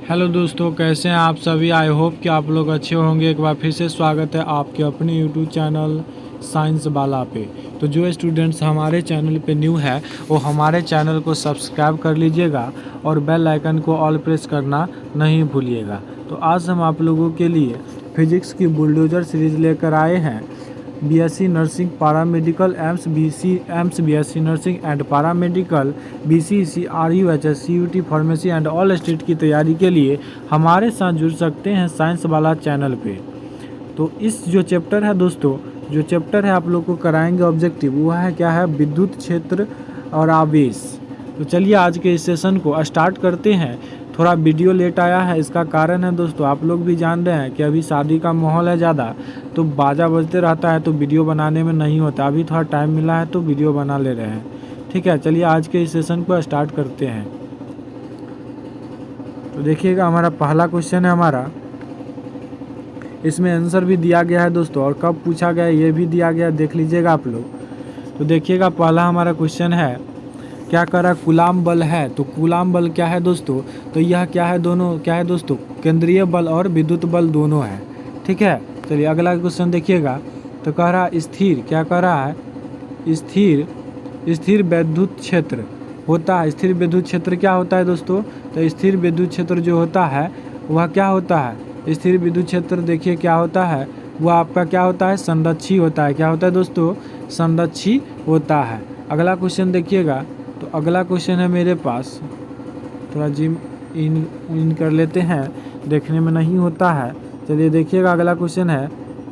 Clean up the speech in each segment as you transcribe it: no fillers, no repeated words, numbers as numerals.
Hello दोस्तों, कैसे हैं आप सभी। आई होप कि आप लोग अच्छे होंगे। एक बार फिर से स्वागत है आपके अपने यूट्यूब चैनल साइंस बाला पे। तो जो स्टूडेंट्स हमारे चैनल पे न्यू है वो हमारे चैनल को सब्सक्राइब कर लीजिएगा और बेल आइकन को ऑल प्रेस करना नहीं भूलिएगा। तो आज हम आप लोगों के लिए फिजिक्स की बुलडोजर सीरीज़ लेकर आए हैं। BSc nursing paramedical AIIMS BSc nursing and paramedical BCC RUHS CUT pharmacy and all state की तैयारी के लिए हमारे साथ जुड़ सकते हैं साइंस वाला चैनल पे। तो इस जो चैप्टर है दोस्तों, जो चैप्टर है आप लोग को कराएंगे ऑब्जेक्टिव, वो है क्या है, विद्युत क्षेत्र और आवेश। तो चलिए आज के इस सेशन को स्टार्ट करते हैं। थोड़ा वीडियो लेट आया है, इसका कारण है दोस्तों, आप लोग भी जान रहे हैं कि अभी शादी का माहौल है ज़्यादा, तो बाजा बजते रहता है तो वीडियो बनाने में नहीं होता। अभी थोड़ा टाइम मिला है तो वीडियो बना ले रहे हैं। ठीक है, चलिए आज के इस सेशन को स्टार्ट करते हैं। तो देखिएगा हमारा पहला क्वेश्चन है हमारा, इसमें आंसर भी दिया गया है दोस्तों, और कब पूछा गया है ये भी दिया गया है, देख लीजिएगा आप लोग। तो देखिएगा पहला हमारा क्वेश्चन है, क्या करा कूलाम बल है। तो कूलाम बल क्या है दोस्तों, तो यह क्या है, दोनों क्या है दोस्तों, केंद्रीय बल और विद्युत बल दोनों है। ठीक है, चलिए अगला क्वेश्चन देखिएगा। तो कह रहा स्थिर, क्या कह रहा है, स्थिर विद्युत क्षेत्र होता है। स्थिर विद्युत क्षेत्र क्या होता है दोस्तों, तो स्थिर विद्युत क्षेत्र जो होता है वह क्या होता है, स्थिर विद्युत क्षेत्र देखिए क्या होता है, वह आपका क्या होता है, संरक्षी होता है। क्या होता है दोस्तों, संरक्षी होता है। अगला क्वेश्चन देखिएगा। तो अगला क्वेश्चन है मेरे पास, थोड़ा जिम इन कर लेते हैं, देखने में नहीं होता है। चलिए देखिएगा अगला क्वेश्चन है,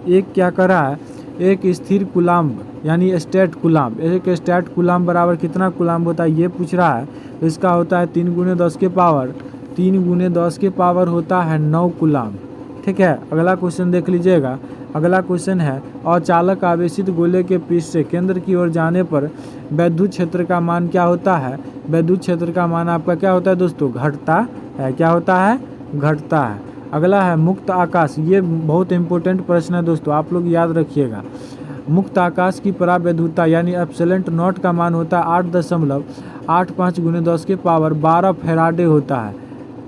एक क्या कर रहा है, एक स्थिर कूलाम्ब यानी स्टेट कूलाम्ब, एक स्टेट कूलाम्ब बराबर कितना कूलाम्ब होता है ये पूछ रहा है। तो इसका होता है 3 × 10 के पावर 3 × 10 के पावर होता है 9 कूलाम्ब। ठीक है, अगला क्वेश्चन देख लीजिएगा। अगला क्वेश्चन है, अचालक आवेशित गोले के पृष्ठ से केंद्र की ओर जाने पर विद्युत क्षेत्र का मान क्या होता है। विद्युत क्षेत्र का मान आपका क्या होता है दोस्तों, घटता है। क्या होता है, घटता है। अगला है मुक्त आकाश, ये बहुत इंपॉर्टेंट प्रश्न है दोस्तों, आप लोग याद रखिएगा। मुक्त आकाश की परावैद्युता यानी एप्सिलॉन नॉट का मान होता है 8.85 × 10 के पावर 12 फैराडे होता है।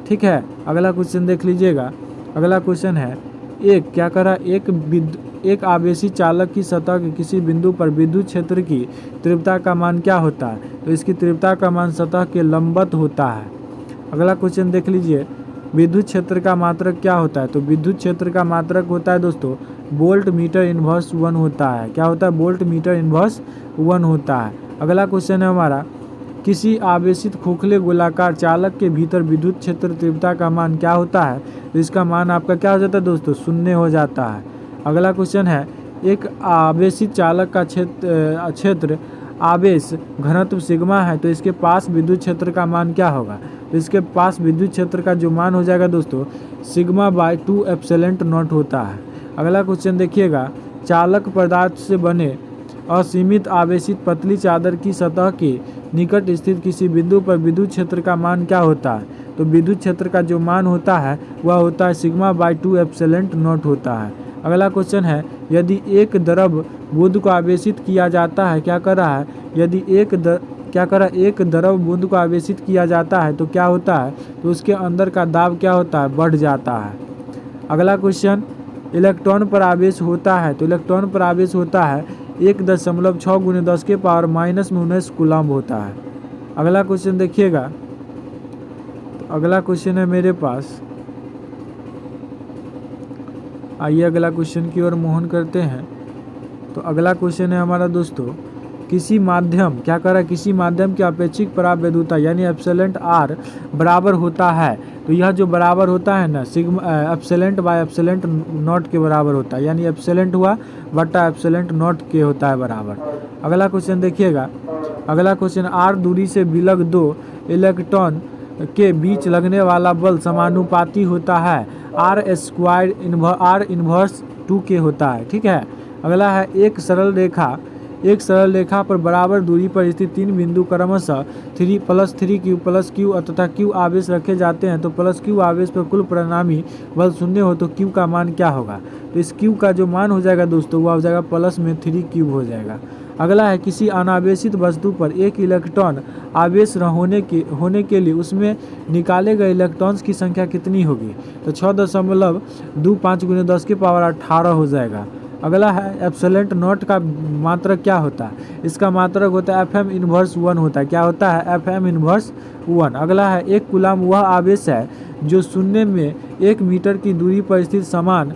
ठीक है, अगला क्वेश्चन देख लीजिएगा। अगला क्वेश्चन है, एक क्या करा, एक आवेशी चालक की सतह के किसी बिंदु पर विद्युत क्षेत्र की तीव्रता का मान क्या होता है। तो इसकी तीव्रता का मान सतह के लंबवत होता है। अगला क्वेश्चन देख लीजिए, विद्युत क्षेत्र का मात्रक क्या होता है। तो विद्युत क्षेत्र का मात्रक होता है दोस्तों वोल्ट मीटर इनवर्स 1 होता है। क्या होता है, वोल्ट मीटर इनवर्स 1 होता है। अगला क्वेश्चन है हमारा, किसी आवेशित खोखले गोलाकार चालक के भीतर विद्युत क्षेत्र तीव्रता का मान क्या होता है। तो इसका मान आपका क्या हो जाता है दोस्तों, 0 हो जाता है। अगला क्वेश्चन है, एक आवेशित चालक का क्षेत्र आवेश घनत्व सिग्मा है, तो इसके पास विद्युत क्षेत्र का मान क्या होगा। तो इसके पास विद्युत क्षेत्र का जो मान हो जाएगा दोस्तों σ/2 एप्सिलॉन नॉट होता है। अगला क्वेश्चन देखिएगा, चालक पदार्थ से बने असीमित आवेशित पतली चादर की सतह के निकट स्थित किसी बिंदु पर विद्युत क्षेत्र का मान क्या होता है। तो विद्युत क्षेत्र का जो मान होता है वह होता है σ/2 एप्सिलॉन नॉट होता है। अगला क्वेश्चन है, यदि एक द्रव बूंद को आवेशित किया जाता है, क्या कर रहा है, यदि एक द्रव बूंद को आवेशित किया जाता है तो क्या होता है, तो उसके अंदर का दाब क्या होता है, बढ़ जाता है। अगला क्वेश्चन, इलेक्ट्रॉन पर आवेश होता है। तो इलेक्ट्रॉन पर आवेश होता है 1.6 × 10 के पावर -19 कूलम्ब होता है। अगला क्वेश्चन देखिएगा। तो अगला क्वेश्चन है मेरे पास, आइए अगला क्वेश्चन की ओर मोहन करते हैं। तो अगला क्वेश्चन है हमारा दोस्तों, किसी माध्यम क्या कर रहा है, किसी माध्यम की अपेक्षिक परावैद्युता यानी एप्सिलॉन आर बराबर होता है। तो यह जो बराबर होता है ना, एप्सिलॉन/एप्सिलॉन नॉट के बराबर होता है, यानी एप्सिलॉन हुआ बटा एप्सिलॉन नॉट के होता है बराबर। अगला क्वेश्चन देखिएगा। अगला क्वेश्चन, आर दूरी से विलग 2 इलेक्ट्रॉन के बीच लगने वाला बल समानुपाती होता है R² इन्वर्स 2 के होता है। ठीक है, अगला है, एक सरल रेखा पर बराबर दूरी पर स्थित 3 बिंदु क्रमशः 3+3q + q तथा q आवेश रखे जाते हैं। तो +q आवेश पर कुल परिणामी बल 0 हो तो q का मान क्या होगा। तो इस q का जो मान हो जाएगा दोस्तों वो हो जाएगा +3q हो जाएगा। अगला है किसी अनावेशित वस्तु पर एक इलेक्ट्रॉन आवेश होने के लिए उसमें निकाले गए इलेक्ट्रॉन्स की संख्या कितनी होगी? तो 6.25 गुने 10 की पावर 18 हो जाएगा। अगला है एप्सिलॉन नॉट का मात्रक क्या होता है? इसका मात्रक होता है FM इनवर्स 1 होता है। क्या होता है? FM inverse 1। अगला है एक कूलाम वह आवेश है जो शून्य में 1 मीटर की दूरी पर स्थित समान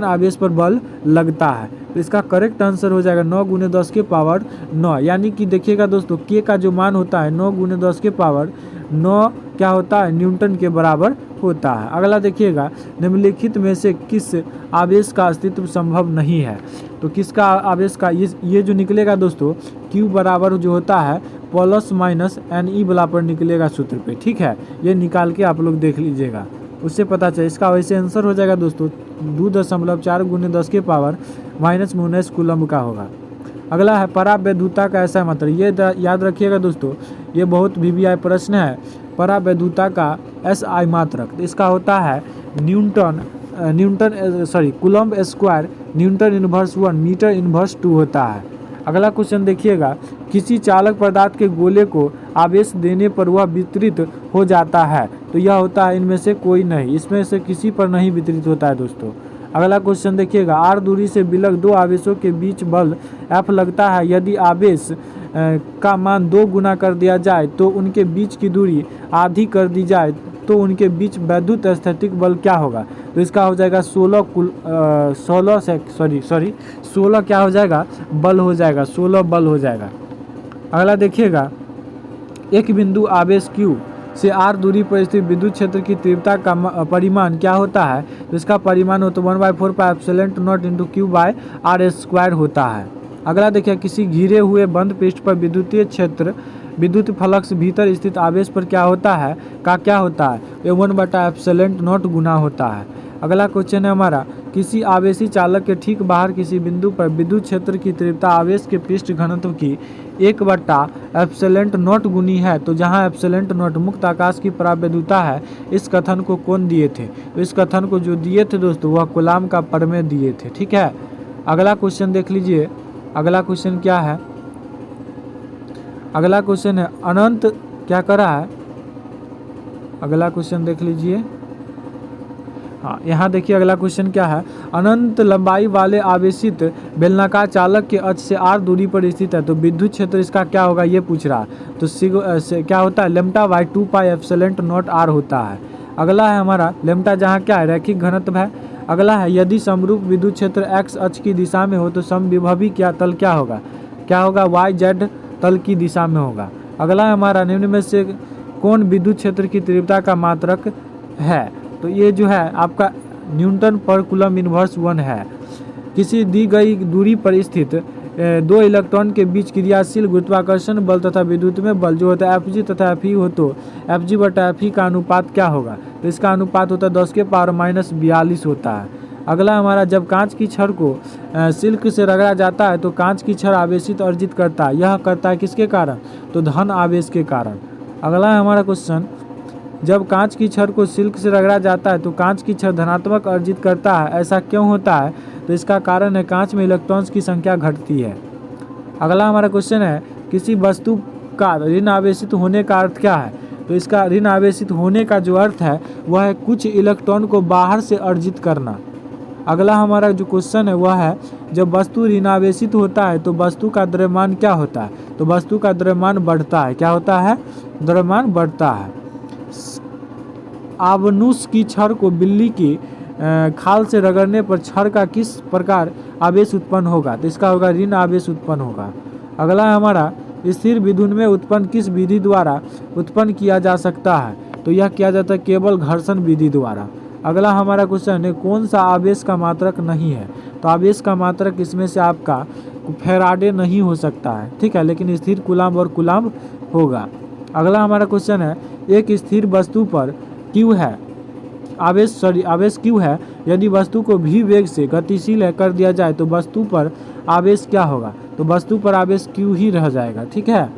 आवेश पर बल लगता है। तो इसका करेक्ट आंसर हो जाएगा 9 गुने 10 के पावर 9। यानी कि देखिएगा दोस्तों के का जो मान होता है 9 गुने 10 के पावर 9 क्या होता है? न्यूटन के बराबर होता है। अगला देखिएगा निम्नलिखित में से किस आवेश का अस्तित्व संभव नहीं है? तो किसका आवेश का ये जो निकलेगा दोस्तों Q बराबर जो होता है प्लस माइनस NE बला पर निकलेगा सूत्र पे। ठीक है, ये निकाल के आप लोग देख लीजिएगा, उससे पता चले। इसका वैसे आंसर हो जाएगा दोस्तों 2.4 गुने 10 के पावर -19 कूलम्ब का होगा। अगला है परावैद्युता का ऐसा मतलब, ये याद रखिएगा दोस्तों, ये बहुत VVI प्रश्न है। परावैद्युता का SI मात्रक, इसका होता है coulomb square newton inverse 1 metre inverse 2 होता है। अगला क्वेश्चन देखिएगा किसी चालक पदार्थ के गोले को आवेश देने पर वह वितरित हो जाता है, तो यह होता है इनमें से कोई नहीं, इसमें से किसी पर नहीं वितरित होता है दोस्तों। अगला क्वेश्चन देखिएगा r दूरी से विलग दो आवेशों के बीच बल F लगता है, यदि आवेश का मान 2 गुना कर दिया जाए तो उनके बीच की दूरी आधी कर दी जाए तो उनके बीच वैद्युत स्थैतिक बल क्या होगा? तो इसका हो जाएगा 16 क्या हो जाएगा? बल हो जाएगा, 16 बल हो जाएगा। अगला देखिएगा एक बिंदु आवेश Q से r दूरी पर स्थित विद्युत क्षेत्र की तीव्रता का परिमाण क्या होता है? तो इसका परिमाण हो तो 1/4 pi epsilon not into Q/r² होता है। अगला देखिए किसी घिरे हुए बंद पृष्ठ पर विद्युतीय क्षेत्र विद्युत फ्लक्स भीतर स्थित आवेश पर क्या होता है? क्या होता है? ये 1/एप्सिलॉन नॉट गुना होता है। अगला क्वेश्चन है हमारा किसी आवेशी चालक के ठीक बाहर किसी बिंदु पर विद्युत क्षेत्र की तीव्रता आवेश के पृष्ठ घनत्व की 1/एप्सिलॉन नॉट गुनी है, तो जहां एप्सिलॉन नॉट मुक्त आकाश की परावैद्युता है, इस कथन को कौन दिए थे? तो इस कथन को जो दिए थे दोस्तों वह कूलाम का प्रमेय दिए थे। ठीक है, अगला क्वेश्चन देख लीजिए। अगला क्वेश्चन क्या है? अगला क्वेश्चन है अनंत क्या कर रहा है? अगला क्वेश्चन देख लीजिए। हाँ, यहाँ देखिए अगला क्वेश्चन क्या है? अनंत लंबाई वाले आवेशित बेलनाकार चालक के अक्ष से r दूरी पर स्थित है, तो विद्युत क्षेत्र इसका क्या होगा ये पूछ रहा है। तो क्या होता है? λ/2 पाई एप्सिलॉन नॉट r होता है। अगला है हमारा लैम्ब्डा जहाँ क्या है? रैखिक घनत्व है। अगला है यदि समरूप विद्युत क्षेत्र x अक्ष की दिशा में हो तो समविभवी तल क्या होगा? YZ तल की दिशा में होगा। अगला है हमारा निम्न में से कौन विद्युत क्षेत्र की तीव्रता का मात्रक है? तो ये जो है आपका न्यूटन पर कूलम इनवर्स 1 है। किसी दी गई दूरी पर स्थित दो इलेक्ट्रॉन के बीच क्रियाशील गुरुत्वाकर्षण बल तथा विद्युत में बल जो होता है Fg तथा Fe हो तो Fg/Fe का अनुपात क्या होगा? तो इसका अनुपात होता है 10 के पावर -42 होता है। अगला हमारा जब कांच की छड़ को सिल्क से रगड़ा जाता है तो कांच की छड़ आवेशित अर्जित करता है, यह करता है किसके कारण? तो धन आवेश के कारण। अगला है हमारा क्वेश्चन जब कांच की छड़ को सिल्क से रगड़ा जाता है तो कांच की छड़ धनात्मक अर्जित करता है, ऐसा क्यों होता है? तो इसका कारण है कांच में इलेक्ट्रॉन्स की संख्या घटती है। अगला हमारा क्वेश्चन है किसी वस्तु का ऋण आवेशित होने का अर्थ क्या है? तो इसका ऋण आवेशित होने का जो अर्थ है वह है कुछ इलेक्ट्रॉन को बाहर से अर्जित करना। अगला हमारा जो क्वेश्चन है वह है जब वस्तु ऋणावेशित होता है तो वस्तु का द्रव्यमान क्या होता है? तो वस्तु का द्रव्यमान बढ़ता है। क्या होता है? द्रव्यमान बढ़ता है। आवनुस की छड़ को बिल्ली की खाल से रगड़ने पर छड़ का किस प्रकार आवेश उत्पन्न होगा? तो इसका होगा ऋण आवेश उत्पन्न होगा। अगला हमारा स्थिर विद्युत में उत्पन्न किस विधि द्वारा उत्पन्न किया जा सकता है? तो यह किया जाता है केवल घर्षण विधि द्वारा। अगला हमारा क्वेश्चन है कौन सा आवेश का मात्रक नहीं है? तो आवेश का मात्रक इसमें से आपका फैराडे नहीं हो सकता है, ठीक है, लेकिन स्थिर कूलाम्ब और कूलाम्ब होगा। अगला हमारा क्वेश्चन है एक स्थिर वस्तु पर Q है आवेश Q है, यदि वस्तु को v वेग से गतिशील कर दिया जाए तो वस्तु पर आवेश क्या होगा? तो वस्तु पर आवेश Q ही रह जाएगा। ठीक है,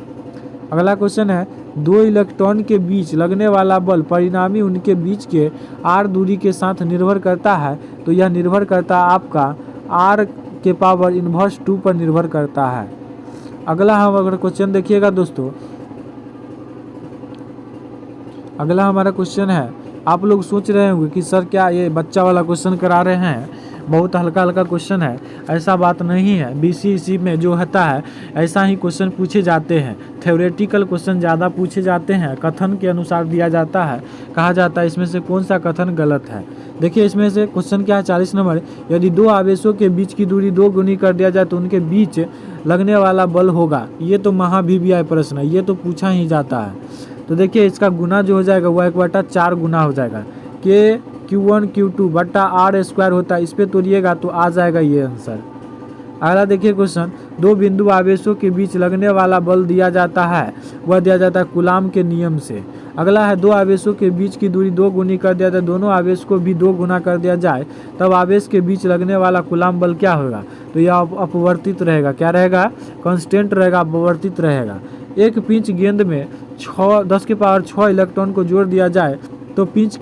अगला क्वेश्चन है दो इलेक्ट्रॉन के बीच लगने वाला बल परिणामी उनके बीच के r दूरी के साथ निर्भर करता है, तो यह निर्भर करता है आपका r के पावर इन्वर्स 2 पर निर्भर करता है। अगला हम अगर क्वेश्चन देखिएगा दोस्तों, अगला हमारा क्वेश्चन है, आप लोग सोच रहे होंगे कि सर क्या ये बच्चा वाला क्वेश्चन करा रहे हैं, बहुत हल्का हल्का क्वेश्चन है। ऐसा बात नहीं है, बीसीईसी में जो होता है ऐसा ही क्वेश्चन पूछे जाते हैं। थ्योरेटिकल क्वेश्चन ज़्यादा पूछे जाते हैं, कथन के अनुसार दिया जाता है, कहा जाता है इसमें से कौन सा कथन गलत है। देखिए इसमें से क्वेश्चन क्या है, 40 नंबर, यदि दो आवेशों के बीच की दूरी 2 गुनी कर दिया जाए तो उनके बीच लगने वाला बल होगा। ये तो महाभिव्याय प्रश्न है, ये तो पूछा ही जाता है। तो देखिए इसका गुना जो हो जाएगा वह 1/4 गुना हो जाएगा, के Q1 Q2 बट्टा R² होता है, इस पे तोड़िएगा तो आ जाएगा ये आंसर। अगला देखिए क्वेश्चन, दो बिंदु आवेशों के बीच लगने वाला बल दिया जाता है, वह दिया जाता है कूलाम के नियम से। अगला है, दो आवेशों के बीच की दूरी 2 गुनी कर दिया जाए, दोनों आवेश को भी 2 गुना कर दिया जाए तब आवेश के बीच लगने वाला कूलाम बल क्या होगा। तो यह अपवर्तित रहेगा, क्या रहेगा, कांस्टेंट रहेगा, अपवर्तित रहेगा। एक पिंच गेंद में 10⁶ इलेक्ट्रॉन को जोड़ दिया जाए तो पिंच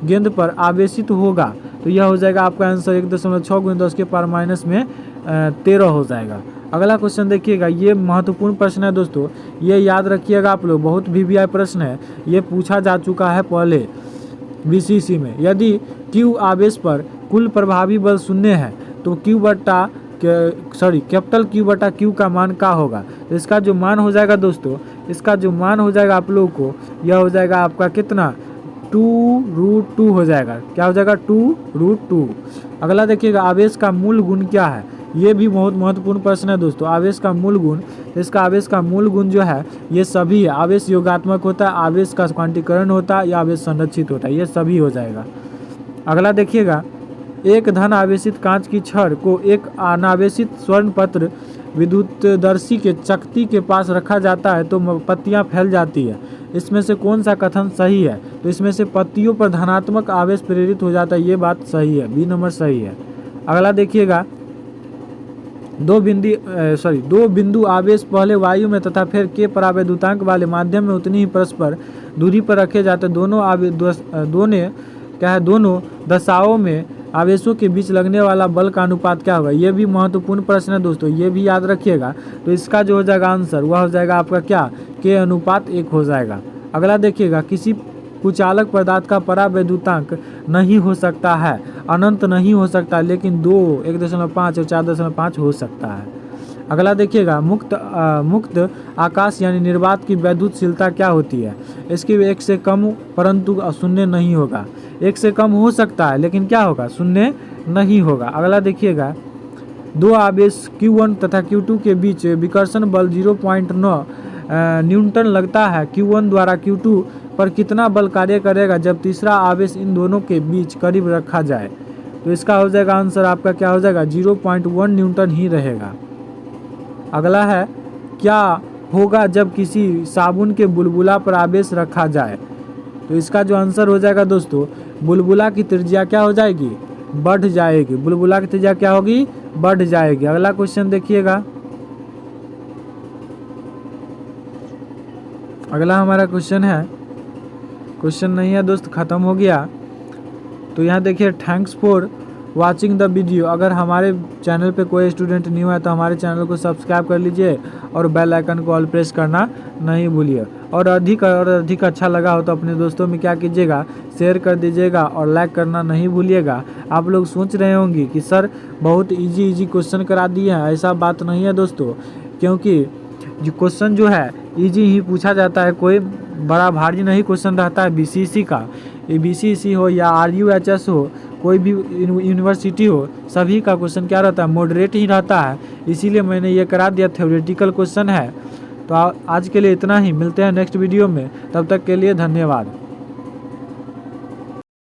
गेंद पर आवेशित होगा। तो यह हो जाएगा आपका आंसर 1.6 × 10⁻⁻13 हो जाएगा। अगला क्वेश्चन देखिएगा, ये महत्वपूर्ण प्रश्न है दोस्तों, ये याद रखिएगा आप लोग, बहुत वीवीआई प्रश्न है, ये पूछा जा चुका है पहले बीसीसी में। यदि Q आवेश पर कुल प्रभावी बल 0 है तो कैपिटल Q/Q का मान क्या होगा। तो इसका जो मान हो जाएगा दोस्तों, इसका जो मान हो जाएगा आप लोगों को, यह हो जाएगा आपका कितना, 2√2 हो जाएगा। क्या हो जाएगा, 2√2। अगला देखिएगा, आवेश का मूल गुण क्या है, ये भी बहुत महत्वपूर्ण प्रश्न है दोस्तों। आवेश का मूल गुण, इसका आवेश का मूल गुण जो है ये सभी है। आवेश योगात्मक होता है, आवेश का क्वांटीकरण होता है, या आवेश संरक्षित होता है, ये सभी हो जाएगा। अगला देखिएगा, एक धन आवेशित कांच की छड़ को एक अनावेशित स्वर्ण पत्र विद्युतदर्शी के चकती के पास रखा जाता है तो पत्तियां फैल जाती है, इसमें से कौन सा कथन सही है। तो इसमें से पत्तियों पर धनात्मक आवेश प्रेरित हो जाता है, ये बात सही है, बी नंबर सही है। अगला देखिएगा, दो बिंदु आवेश पहले वायु में तथा फिर के परावैद्युतांक वाले माध्यम में उतनी ही परस्पर दूरी पर रखे जाते हैं। दोनों दशाओं में आवेशों के बीच लगने वाला बल का अनुपात क्या होगा। ये भी महत्वपूर्ण प्रश्न है दोस्तों, ये भी याद रखिएगा। तो इसका जो हो जाएगा आंसर, वह हो जाएगा आपका क्या, K/1 हो जाएगा। अगला देखिएगा, किसी कुचालक पदार्थ का परावैद्युतांक नहीं हो सकता है, अनंत नहीं हो सकता, लेकिन 2, 1.5 और 4.5 हो सकता है। अगला देखिएगा, मुक्त आकाश यानी निर्वात की वैद्युतशीलता क्या होती है। इसकी 1 से कम परंतु 0 नहीं होगा, 1 से कम हो सकता है लेकिन क्या होगा, 0 नहीं होगा। अगला देखिएगा, दो आवेश Q1 तथा Q2 के बीच विकर्षण बल 0.9 न्यूटन लगता है। Q1 द्वारा Q2 पर कितना बल कार्य करेगा जब तीसरा आवेश इन दोनों के बीच करीब रखा जाए। तो इसका हो जाएगा आंसर आपका क्या हो जाएगा, 0.1 न्यूटन ही रहेगा। अगला है, क्या होगा जब किसी साबुन के बुलबुला पर आवेश रखा जाए। तो इसका जो आंसर हो जाएगा दोस्तों, बुलबुला की त्रिज्या क्या हो जाएगी, बढ़ जाएगी। बुलबुला की त्रिज्या क्या होगी, बढ़ जाएगी। अगला क्वेश्चन देखिएगा, अगला हमारा क्वेश्चन है, क्वेश्चन नहीं है दोस्त, खत्म हो गया। तो यहाँ देखिए, thanks for watching the video. अगर हमारे चैनल पे कोई स्टूडेंट न्यू है तो हमारे चैनल को सब्सक्राइब कर लीजिए और बेल आइकन को ऑल प्रेस करना नहीं भूलिए। और अधिक अच्छा लगा हो तो अपने दोस्तों में क्या कीजिएगा, शेयर कर दीजिएगा और लाइक करना नहीं भूलिएगा। आप लोग सोच रहे होंगे कि सर बहुत इजी क्वेश्चन करा दिए हैं, ऐसा बात नहीं है दोस्तों, क्योंकि जो क्वेश्चन जो है इजी ही पूछा जाता है, कोई बड़ा भारी नहीं क्वेश्चन रहता है बीसीसी का। ये बीसीसी हो या RUHS हो, कोई भी यूनिवर्सिटी हो, सभी का क्वेश्चन क्या रहता है, मॉडरेट ही रहता है। इसीलिए मैंने ये करा दिया, थ्योरेटिकल क्वेश्चन है। तो आज के लिए इतना ही, मिलते हैं नेक्स्ट वीडियो में, तब तक के लिए धन्यवाद।